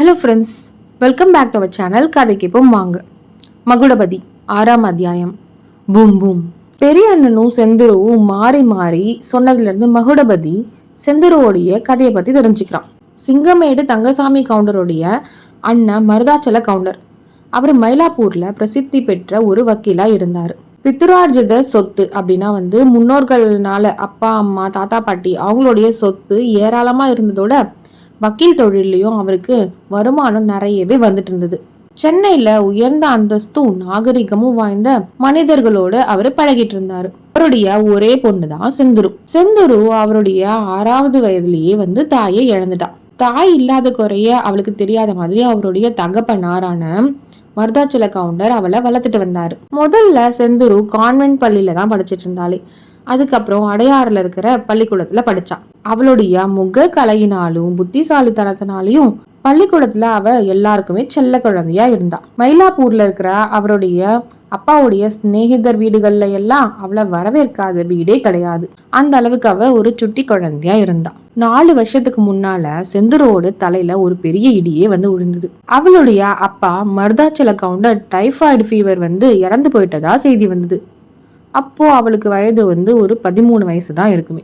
Hello friends, welcome back to our channel. கதைக்கு இப்போ வாங்க. மகுடபதி 6ஆம் அத்தியாயம். பூம் பூம். பெரிய அண்ணனும் செந்துருவும் மாறி மாறி சொன்னதுலேருந்து மகுடபதி செந்துருவோடைய கதையை பற்றி தெரிஞ்சுக்கிறான். சிங்கமேடு தங்கசாமி கவுண்டருடைய அண்ணன் மருதாச்சல கவுண்டர். அவர் மயிலாப்பூர்ல பிரசித்தி பெற்ற ஒரு வக்கீலா இருந்தார். பித்ருவார்ஜித சொத்து அப்படின்னா முன்னோர்கள்னால அப்பா அம்மா தாத்தா பாட்டி அவங்களுடைய சொத்து ஏராளமா இருந்ததோட வக்கீல் தொழிலையும் அவருக்கு வருமானம் நிறையவே வந்துட்டு இருந்தது. சென்னையில உயர்ந்த அந்தஸ்தும் நாகரிகமும் வாய்ந்த மனிதர்களோடு அவரு பழகிட்டு இருந்தாரு. அவருடைய ஒரே பொண்ணுதான் செந்துரு. செந்துரு அவருடைய 6வது வயதிலேயே தாயை இழந்துட்டான். தாய் இல்லாத குறைய அவளுக்கு தெரியாத மாதிரி அவருடைய தகப்பனாரான மருதாச்சல கவுண்டர் அவளை வளர்த்துட்டு வந்தாரு. முதல்ல செந்துரு கான்வென்ட் பள்ளியில தான் படிச்சிட்டு இருந்தாளே. அதுக்கப்புறம் அடையாறுல இருக்கிற பள்ளிக்கூடத்துல படிச்சான். அவளுடைய முக கலையினாலும் புத்திசாலித்தனத்தினாலையும் பள்ளிக்கூடத்துல அவ எல்லாருக்குமே செல்ல குழந்தையா இருந்தா. மயிலாப்பூர்ல இருக்கிற அவருடைய அப்பாவுடைய சிநேகிதர் வீடுகள்ல எல்லாம் அவளை வரவேற்காத வீடே கிடையாது. அந்த அளவுக்கு அவ ஒரு சுட்டி குழந்தையா இருந்தா. 4 வருஷத்துக்கு முன்னால செந்துரோடு தலையில ஒரு பெரிய இடியே விழுந்தது. அவளுடைய அப்பா மருதாச்சல கவுண்டர் டைபாய்டு ஃபீவர் இறந்து போயிட்டதா செய்தி வந்தது. அப்போ அவளுக்கு வயது ஒரு 13 வயசு தான் இருக்குமே.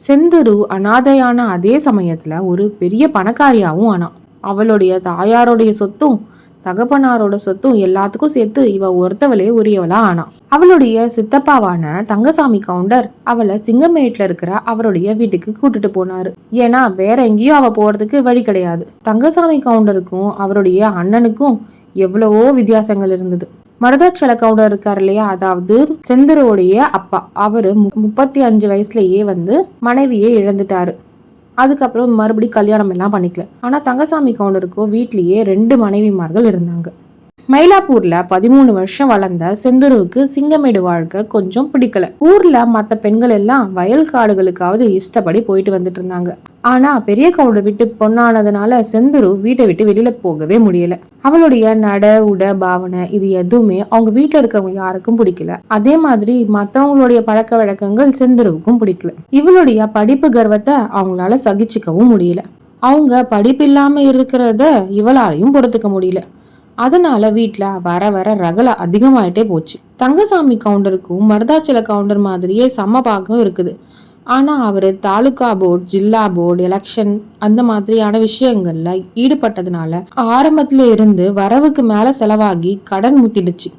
செந்துரு அனாதையான அதே சமயத்துல ஒரு பெரிய பணக்காரியாவும் ஆனா. அவளுடைய தாயாரோடைய சொத்தும் தகப்பனாரோட சொத்தும் எல்லாத்துக்கும் சேர்த்து இவ ஒருத்தவளே உரியவளா ஆனா. அவளுடைய சித்தப்பாவான தங்கசாமி கவுண்டர் அவளை சிங்கமேட்ல இருக்கிற அவருடைய வீட்டுக்கு கூட்டிட்டு போனாரு. ஏன்னா வேற எங்கேயும் அவ போறதுக்கு வழி கிடையாது. தங்கசாமி கவுண்டருக்கும் அவருடைய அண்ணனுக்கும் எவ்வளவோ வித்தியாசங்கள் இருந்தது. மருதாச்சல கவுண்டர் இருக்காரு இல்லையா, அதாவது செந்துருவோடைய அப்பா, அவரு 35 வயசுலயே மனைவியே இழந்துட்டாரு. அதுக்கப்புறம் மறுபடியும் கல்யாணம் எல்லாம் பண்ணிக்கல. ஆனா தங்கசாமி கவுண்டருக்கோ வீட்லயே 2 மனைவிமார்கள் இருந்தாங்க. மயிலாப்பூர்ல 13 வருஷம் வளர்ந்த செந்துருவுக்கு சிங்கமேடு வாழ்க்கை கொஞ்சம் பிடிக்கல. ஊர்ல மத்த பெண்கள் எல்லாம் வயல் காடுகளுக்காவது இஷ்டப்படி போயிட்டு வந்துட்டு இருந்தாங்க. ஆனா பெரிய கவுண்டர் வீட்டு பொண்ணானதுனால செந்துரு வீட்டை விட்டு வெளியில போகவே முடியல. அவளுடைய நட உட பாவனை இது எதுவுமே அவங்க வீட்டுல இருக்கிறவங்க யாருக்கும் பிடிக்கல. அதே மாதிரி மத்தவங்களுடைய பழக்க வழக்கங்கள் செந்துருவுக்கும் பிடிக்கல. இவளுடைய படிப்பு கர்வத்தை அவங்களால சகிச்சுக்கவும் முடியல. அவங்க படிப்பு இல்லாம இருக்கிறத இவளாலையும் பொறுத்துக்க முடியல. அதனால வீட்டுல வர வர ரகல அதிகமாயிட்டே போச்சு. தங்கசாமி கவுண்டருக்கும் மருதாச்சல கவுண்டர் மாதிரியே சமபாகம் இருக்குது. ஆனா அவரு தாலுகா போர்டு, ஜில்லா போர்டு, எலெக்ஷன் அந்த மாதிரியான விஷயங்கள்ல ஈடுபட்டதுனால ஆரம்பத்துல இருந்து வரவுக்கு மேல செலவாகி கடன் முத்திடுச்சு.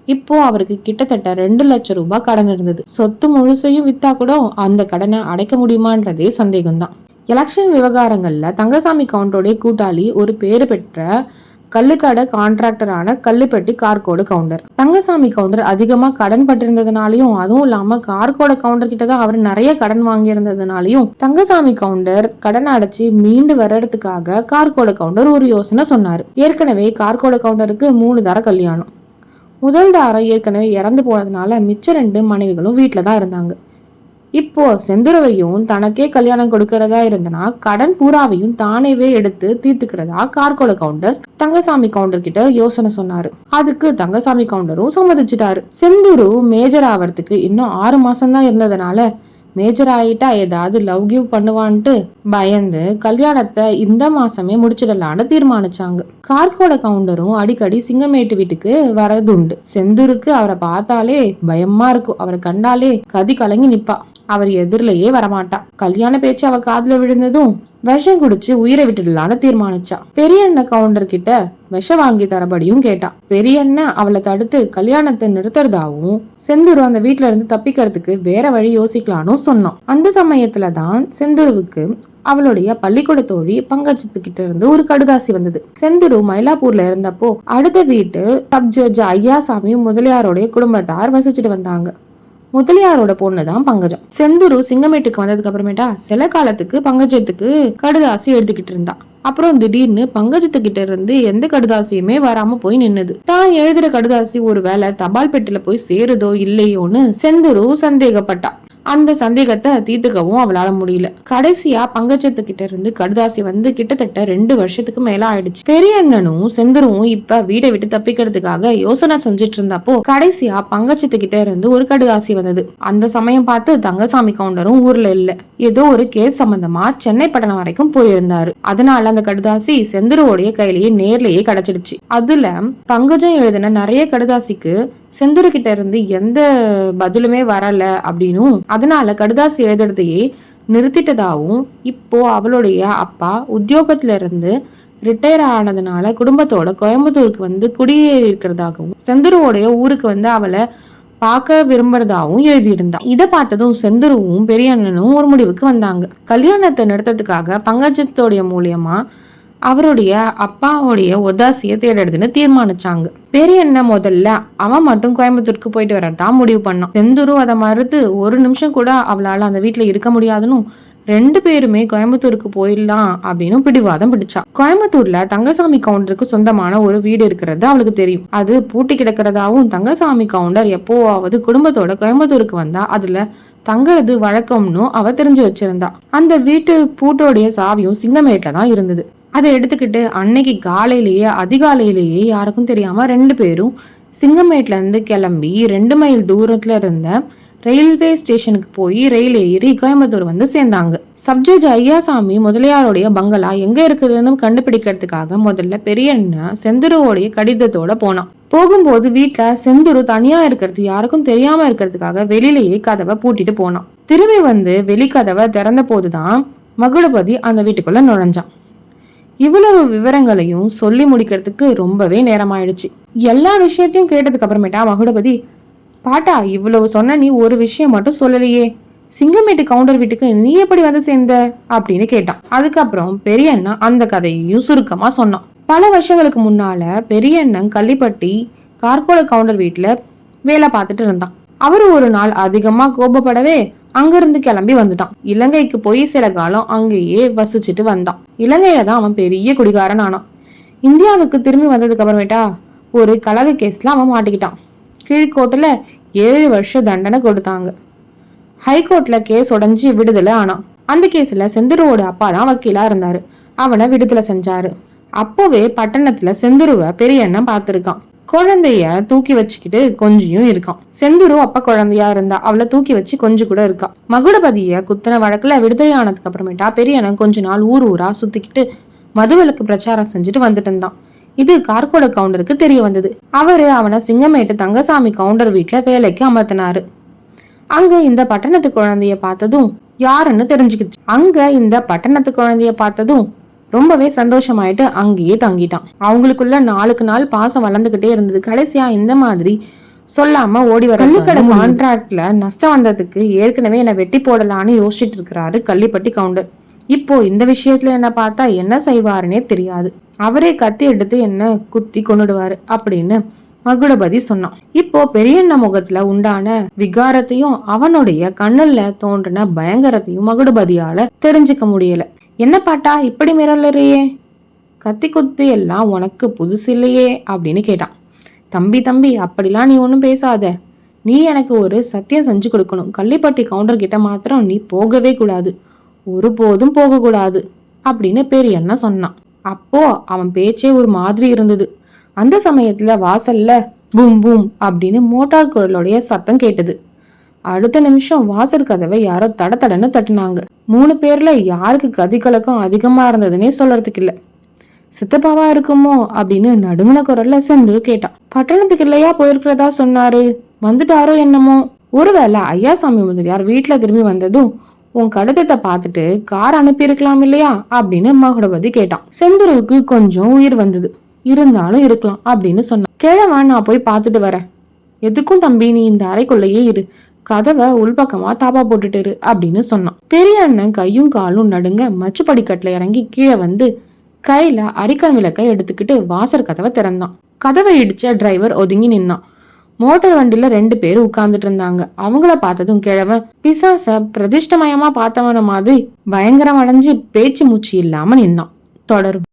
இப்போ அவருக்கு கிட்டத்தட்ட 2 லட்சம் ரூபாய் கடன் இருந்தது. சொத்து முழுசையும் வித்தா கூட அந்த கடனை அடைக்க முடியுமான்றதே சந்தேகம்தான். எலெக்ஷன் விவகாரங்கள்ல தங்கசாமி கவுண்டருடைய கூட்டாளி ஒரு பேரு பெற்ற கல்லுக்கடை கான்ட்ராக்டரான கல்லுப்பட்டி கார்கோடு கவுண்டர். தங்கசாமி கவுண்டர் அதிகமா கடன் பட்டிருந்ததுனாலையும் அதுவும் இல்லாம கார்கோட கவுண்டர் கிட்டதான் அவர் நிறைய கடன் வாங்கி இருந்ததுனாலையும் தங்கசாமி கவுண்டர் கடன் அடைச்சு மீண்டு வர்றதுக்காக கார்கோட கவுண்டர் ஒரு யோசனை சொன்னாரு. ஏற்கனவே கார்கோட கவுண்டருக்கு 3 தர கல்யாணம். முதல் தாரம் ஏற்கனவே இறந்து போனதுனால மிச்ச 2 மனைவிகளும் வீட்டுலதான் இருந்தாங்க. இப்போ செந்துருவையும் தனக்கே கல்யாணம் கொடுக்கறதா இருந்தனா கடன் பூராவையும் தானேவே எடுத்து தீர்த்துக்கிறதா கார்கோட கவுண்டர் தங்கசாமி கவுண்டர் கிட்ட யோசனை சொன்னாரு. அதுக்கு தங்கசாமி கவுண்டரும் சம்மதிச்சுட்டாரு. செந்துரு மேஜர் ஆவறதுக்கு இன்னும் 6 மாசம் தான் இருந்ததுனால மேஜர் ஆயிட்டா ஏதாவது லவ் கிவ் பண்ணுவான்ட்டு பயந்து கல்யாணத்தை இந்த மாசமே முடிச்சிடலான்னு தீர்மானிச்சாங்க. கார்கோட கவுண்டரும் அடிக்கடி சிங்கமேட்டு வீட்டுக்கு வரது உண்டு. செந்தூருக்கு அவரை பார்த்தாலே பயமா இருக்கும். அவரை கண்டாலே கதி கலங்கி நிப்பா. அவர் எதிரிலேயே வரமாட்டா. கல்யாண பேச்சு அவ காதுல விழுந்ததும் விஷம் குடிச்சு உயிரை விட்டுடலான்னு தீர்மானிச்சா. பெரியண்ண கவுண்டர் கிட்ட விஷம் வாங்கி தரபடியும் கேட்டா. பெரியண்ண அவளை தடுத்து கல்யாணத்தை நிறுத்துறதாவும் செந்துரு அந்த வீட்டுல இருந்து தப்பிக்கிறதுக்கு வேற வழி யோசிக்கலான்னு சொன்னான். அந்த சமயத்துலதான் செந்துருவுக்கு அவளுடைய பள்ளிக்கூட தோழி பங்கஜத்துக்கிட்ட இருந்து ஒரு கடுதாசி வந்தது. செந்துரு மயிலாப்பூர்ல இருந்தப்போ அடுத்த வீட்டு சப் ஜட்ஜ் ஐயாசாமியும் முதலியாரோடைய குடும்பத்தார் வசிச்சுட்டு வந்தாங்க. முதலியாரோட பொண்ணுதான் பங்கஜம். செந்துரு சிங்கமேட்டுக்கு வந்ததுக்கு அப்புறமேட்டா சில காலத்துக்கு பங்கஜத்துக்கு கடுதாசி எழுதிக்கிட்டு இருந்தா. அப்புறம் திடீர்னு பங்கஜத்துக்கிட்ட இருந்து எந்த கடுதாசியுமே வராம போய் நின்னுது. தான் எழுதுற கடுதாசி ஒரு வேளை தபால் பெட்டில போய் சேருதோ இல்லையோன்னு செந்துரு சந்தேகப்பட்டா. அந்த சந்தேகத்தை தீர்த்துக்கவும் அவளால முடியல. கடைசியா பங்கஜத்துக்கிட்ட இருந்து கடுதாசி வந்து கிட்டத்தட்ட 2 வருஷத்துக்கு மேல ஆயிடுச்சு. பெரிய அண்ணனும் செந்தருவும் இப்ப வீட்டை விட்டு தப்பிக்கிறதுக்காக யோசனை செஞ்சுட்டு இருந்தப்போ கடைசியா பங்கஜத்துக்கிட்ட இருந்து ஒரு கடுதாசி வந்தது. அந்த சமயம் பார்த்து தங்கசாமி கவுண்டரும் ஊர்ல இல்ல, ஏதோ ஒரு கேஸ் சம்பந்தமா சென்னை பட்டணம் வரைக்கும் போயிருந்தாரு. அதனால அந்த கடுதாசி செந்தருவோடைய கையிலேயே நேர்லயே கிடைச்சிடுச்சு. அதுல பங்கஜம் எழுதின நிறைய கடுதாசிக்கு செந்தூரு கிட்ட இருந்து எந்த பதிலுமே வரல அப்படின்னும், அதனால கடுதாசி எழுதுறதையே நிறுத்திட்டதாவும், இப்போ அவளுடைய அப்பா உத்தியோகத்துல இருந்து ரிட்டையர் ஆனதுனால குடும்பத்தோட கோயம்புத்தூருக்கு வந்து குடியேறி இருக்கிறதாகவும், செந்தூருவோடைய ஊருக்கு வந்து அவளை பார்க்க விரும்புறதாவும் எழுதியிருந்தா. இதை பார்த்ததும் செந்தூருவும் பெரிய அண்ணனும் ஒரு முடிவுக்கு வந்தாங்க. கல்யாணத்தை நிறுத்தத்துக்காக பங்கஜத்தோடைய மூலியமா அவருடைய அப்பாவுடைய ஒதாசியை தேடுறதுன்னு தீர்மானிச்சாங்க. பெரிய அண்ணன் முதல்ல அவன் மட்டும் கோயம்புத்தூருக்கு போயிட்டு வரதான் முடிவு பண்ணான். செந்தூரு அதை மறுத்து ஒரு நிமிஷம் கூட அவளால அந்த வீட்டுல இருக்க முடியாதுன்னு 2 பேருமே கோயம்புத்தூருக்கு போயிடலாம் அப்படின்னு பிடிவாதம் பிடிச்சா. கோயம்புத்தூர்ல தங்கசாமி கவுண்டருக்கு சொந்தமான ஒரு வீடு இருக்கிறது அவளுக்கு தெரியும். அது பூட்டி கிடக்கிறதாவும், தங்கசாமி கவுண்டர் எப்போவாவது குடும்பத்தோட கோயம்புத்தூருக்கு வந்தா அதுல தங்குறது வழக்கம்னு அவ தெரிஞ்சு வச்சிருந்தா. அந்த வீட்டு பூட்டோடைய சாவியும் சிங்கமேட்ல தான் இருந்தது. அதை எடுத்துக்கிட்டு அன்னைக்கு காலையிலேயே அதிகாலையிலேயே யாருக்கும் தெரியாம 2 பேரும் சிங்கமேட்ல இருந்து கிளம்பி 2 மைல் தூரத்துல இருந்த ரயில்வே ஸ்டேஷனுக்கு போய் ரயில் ஏறி கோயம்புத்தூர் வந்து சேர்ந்தாங்க. சப்ஜட்ஜ் ஐயாசாமி முதலியாருடைய பங்களா எங்க இருக்குதுன்னு கண்டுபிடிக்கிறதுக்காக முதல்ல பெரிய அண்ணன் செந்தூருவோடைய கடிதத்தோட போனான். போகும்போது வீட்டுல செந்தூரு தனியா இருக்கிறது யாருக்கும் தெரியாம இருக்கிறதுக்காக வெளியிலேயே கதவை பூட்டிட்டு போனான். திரும்பி வந்து வெளிக்கதவை திறந்த போதுதான் மகுடபதி அந்த வீட்டுக்குள்ள நுழைஞ்சான். இவ்வளவு விவரங்களையும் சொல்லி முடிக்கிறதுக்கு ரொம்பவே நேரமாயிடுச்சு. எல்லா விஷயத்தையும் கேட்டதுக்கு அப்புறமேட்டா மகுடபதி, பாட்டா இவ்வளவு சொன்ன நீ ஒரு விஷயம் மட்டும் சொல்லலையே, சிங்கமேட்டு கவுண்டர் வீட்டுக்கு நீ எப்படி வந்து சேர்ந்த அப்படின்னு கேட்டான். அதுக்கப்புறம் பெரிய அண்ணன் அந்த கதையையும் சுருக்கமா சொன்னான். பல வருஷங்களுக்கு முன்னால பெரிய அண்ணன் கள்ளிப்பட்டி கார்கோட கவுண்டர் வீட்டுல வேலை பார்த்துட்டு இருந்தான். அவரு ஒரு நாள் அதிகமா கோபப்படவே அங்கிருந்து கிளம்பி வந்துட்டான். இலங்கைக்கு போய் சில காலம் அங்கேயே வசிச்சுட்டு வந்தான். இலங்கையில தான் அவன் பெரிய குடிகாரன் ஆனான். இந்தியாவுக்கு திரும்பி வந்ததுக்கு அப்புறமேட்டா ஒரு கலக கேஸ்ல அவன் மாட்டிக்கிட்டான். கீழ்கோர்ட்டுல 7 வருஷம் தண்டனை கொடுத்தாங்க. ஹைகோர்ட்ல கேஸ் உடஞ்சி விடுதலை ஆனான். அந்த கேஸ்ல செந்தூருவோட அப்பா தான் வக்கீலா இருந்தாரு. அவனை விடுதலை செஞ்சாரு. அப்போவே பட்டணத்துல செந்தூருவ பெரிய அண்ணன் பார்த்திருக்கான். குழந்தைய தூக்கி வச்சுக்கிட்டு கொஞ்சியும் இருக்கான். செந்தூரு அப்ப குழந்தையா இருந்தா அவளை தூக்கி வச்சு கொஞ்சம் கூட இருக்கா. மகுடபதிய குத்தன வழக்குல விடுதலை ஆனதுக்கு அப்புறமேட்டா பெரியண்ணன் கொஞ்ச நாள் ஊரா சுத்திக்கிட்டு மதுவிலக்கு பிரச்சாரம் செஞ்சுட்டு வந்துட்டு இருந்தான். இது கார்கோட கவுண்டருக்கு தெரிய வந்தது. அவரு அவனை சிங்கமேட்டு தங்கசாமி கவுண்டர் வீட்டுல வேலைக்கு அமர்த்தினாரு. அங்க இந்த பட்டணத்து குழந்தைய பார்த்ததும் யாருன்னு தெரிஞ்சுக்கிச்சு. அங்க இந்த பட்டணத்து குழந்தைய பார்த்ததும் ரொம்பவே சந்தோஷமாயிட்டு அங்கேயே தங்கிட்டான். அவங்களுக்குள்ள நாளுக்கு நாள் பாசம் வளர்ந்துகிட்டே இருந்தது. கடைசியா இந்த மாதிரி சொல்லாம ஓடி வர கள்ளுக்கடை கான்ட்ராக்ட்ல நஷ்டம் வந்ததுக்கு ஏற்கனவே என்ன வெட்டி போடலான்னு யோசிச்சுட்டு இருக்கிறாரு கள்ளிப்பட்டி கவுண்டர். இப்போ இந்த விஷயத்துல என்ன பார்த்தா என்ன செய்வாருன்னே தெரியாது. அவரே கத்தி எடுத்து என்ன குத்தி கொண்டுடுவாரு அப்படின்னு மகுடபதி சொன்னான். இப்போ பெரியண்ண முகத்துல உண்டான விகாரத்தையும் அவனுடைய கண்ணுல தோன்றின பயங்கரத்தையும் மகுடபதியால தெரிஞ்சுக்க முடியல. என்ன பாட்டா இப்படி மிரளறியே, கத்தி குத்து எல்லாம் உனக்கு புதுசு இல்லையே அப்படின்னு கேட்டான். தம்பி அப்படிலாம் நீ ஒன்றும் பேசாத. நீ எனக்கு ஒரு சத்தியம் செஞ்சு கொடுக்கணும். கள்ளிப்பட்டி கவுண்டர் கிட்ட மாத்திரம் நீ போகவே கூடாது, ஒருபோதும் போகக்கூடாது அப்படின்னு பெரியண்ணா சொன்னான். அப்போ அவன் பேச்சே ஒரு மாதிரி இருந்தது. அந்த சமயத்துல வாசல்ல பூம் பூம் அப்படின்னு மோட்டார் குழலுடைய சத்தம் கேட்டது. அடுத்த நிமிஷம் வாசல் கதவை யாரோ தடன்னு தட்டினாங்க. 3 பேர்ல யாருக்கு கதி கலக்கம் அதிகமா இருந்ததுன்னே சொல்றதுக்கு இல்ல. சித்தப்பாவா இருக்குமோ அப்படின்னு நடுங்கின குரல்ல செந்தூர் கேட்டான். பட்டணத்துக்கு இல்லையா போயிருக்கிறதா சொன்னாரு, வந்துட்டாரோ என்னமோ. ஒருவேளை ஐயாசாமி முதலியார் வீட்டுல திரும்பி வந்ததும் உன் கடிதத்தை பார்த்துட்டு கார் அனுப்பி இருக்கலாம் இல்லையா அப்படின்னு மகுடபதி கேட்டான். செந்தூருக்கு கொஞ்சம் உயிர் வந்தது. இருந்தாலும் இருக்கலாம் அப்படின்னு சொன்னான். கிழவன் நான் போய் பார்த்துட்டு வரேன். எதுக்கும் தம்பி நீ இந்த அறைக்குள்ளேயே இரு, கதவை உள்பக்கமா தாப்பா போட்டுட்டு அப்படின்னு சொன்னான். பெரிய அண்ணன் கையும் காலும் நடுங்க மச்சு படிக்கட்டுல இறங்கி கீழே வந்து கையில அரிக்கன் விளக்கை எடுத்துக்கிட்டு வாசல் கதவை திறந்தான். கதவை இடிச்ச டிரைவர் ஒதுங்கி நின்னான். மோட்டார் வண்டியில 2 பேர் உட்கார்ந்துட்டு இருந்தாங்க. அவங்கள பார்த்ததும் கிழவன் பிசாச பிரதிஷ்டமயமா பார்த்தவன மாதிரி பயங்கரம் அடைஞ்சு பேச்சு மூச்சு இல்லாம நின்னான். தொடரும்.